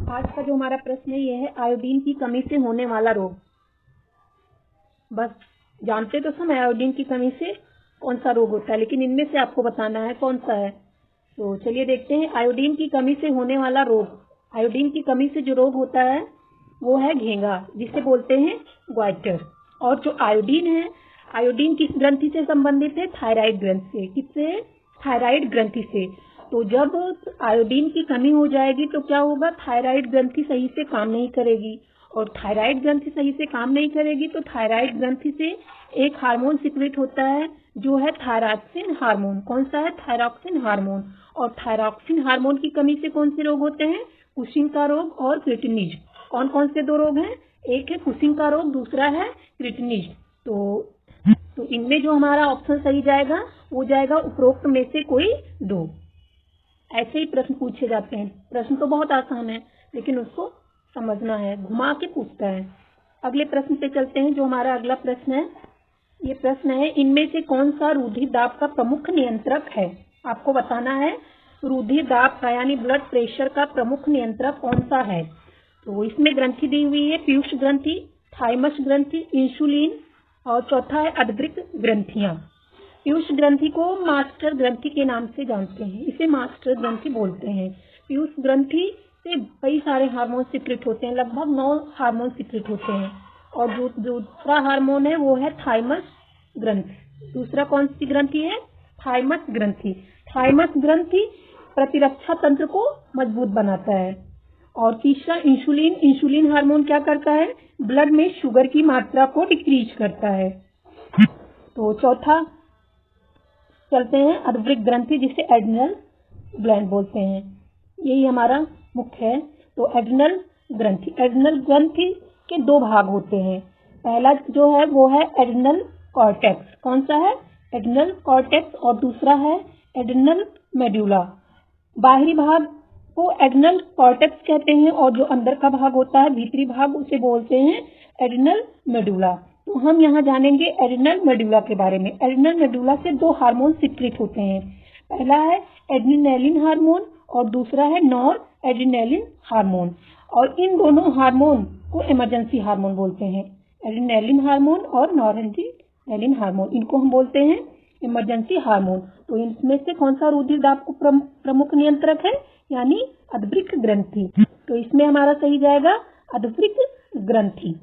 आज का जो हमारा प्रश्न है ये है आयोडीन की कमी से होने वाला रोग। बस जानते तो सब आयोडीन की कमी से कौन सा रोग होता है, लेकिन इनमें से आपको बताना है कौन सा है। तो चलिए देखते हैं आयोडीन की कमी से होने वाला रोग। आयोडीन की कमी से जो रोग होता है वो है घेंघा, जिसे बोलते हैं ग्वाइटर। और जो आयोडीन है, आयोडीन किस ग्रंथि से संबंधित है? थायराइड ग्रंथि से। किससे? थायराइड ग्रंथि से। तो जब आयोडीन की कमी हो जाएगी तो क्या होगा? थायराइड ग्रंथि सही से काम नहीं करेगी, और थायराइड ग्रंथि सही से काम नहीं करेगी तो थायराइड ग्रंथि से एक हार्मोन सिक्रेट होता है जो है थायरॉक्सिन हार्मोन। कौन सा है? Thyroxine hormone. और थायरॉक्सिन हार्मोन की कमी से कौन से रोग होते हैं? कुशिंग का रोग और क्रिटिनिज। कौन कौन से दो रोग हैं? एक है कुशिंग का रोग, दूसरा है क्रिटिनिज। तो इनमें जो हमारा ऑप्शन सही जाएगा वो जाएगा उपरोक्त में से कोई दो। ऐसे ही प्रश्न पूछे जाते हैं। प्रश्न तो बहुत आसान है लेकिन उसको समझना है, घुमा के पूछता है। अगले प्रश्न पे चलते हैं। जो हमारा अगला प्रश्न है, ये प्रश्न है इनमें से कौन सा रुधिर दाब का प्रमुख नियंत्रक है? आपको बताना है रुधिर दाब का यानी ब्लड प्रेशर का प्रमुख नियंत्रक कौन सा है। तो इसमें ग्रंथि दी हुई है पीयूष ग्रंथि, थाइमस ग्रंथि, इंसुलिन, और चौथा है अद्वृक ग्रंथियां। पीयूष ग्रंथि को मास्टर ग्रंथि के नाम से जानते हैं, इसे मास्टर ग्रंथि बोलते हैं। पीयूष ग्रंथि से कई सारे हार्मोन सिक्रेट होते हैं, लगभग 9 हार्मोन सिक्रेट होते हैं। और जो दूसरा हार्मोन है वो है थाइमस ग्रंथि। दूसरा कौन सी ग्रंथि है? थाइमस ग्रंथि। थाइमस ग्रंथि प्रतिरक्षा तंत्र को मजबूत बनाता है। और तीसरा इंसुलिन। इंसुलिन हार्मोन क्या करता है? ब्लड में शुगर की मात्रा को डिक्रीज करता है। तो चौथा चलते हैं अद्वृक ग्रंथि, जिसे एड्रिनल ग्लैंड बोलते हैं। यही हमारा मुख्य है। तो एड्रिनल ग्रंथि, एड्रिनल ग्रंथि के दो भाग होते हैं। पहला जो है वो है एड्रिनल कॉर्टेक्स। कौन सा है? Adrenal cortex. और दूसरा है एड्रिनल मेडुला। बाहरी भाग को एड्रिनल कॉर्टेक्स कहते हैं और जो अंदर का भाग होता है, भीतरी भाग, उसे बोलते हैं एड्रिनल मेडुला। तो हम यहाँ जानेंगे एड्रिनल मेडुला के बारे में। एड्रिनल मेडुला से दो हार्मोन सिक्रेट होते हैं। पहला है एड्रिनैलिन हार्मोन और दूसरा है नॉर एड्रिनैलिन हार्मोन। और इन दोनों हार्मोन को इमरजेंसी हार्मोन बोलते हैं। एड्रिनैलिन हार्मोन और नॉर एड्रिनैलिन हार्मोन, इनको हम बोलते हैं इमरजेंसी हार्मोन। तो इनमें से कौन सा रुधिर दाब को प्रमुख नियंत्रक है? यानी अद्वृक ग्रंथि। तो इसमें हमारा सही जाएगा अद्वृक ग्रंथि।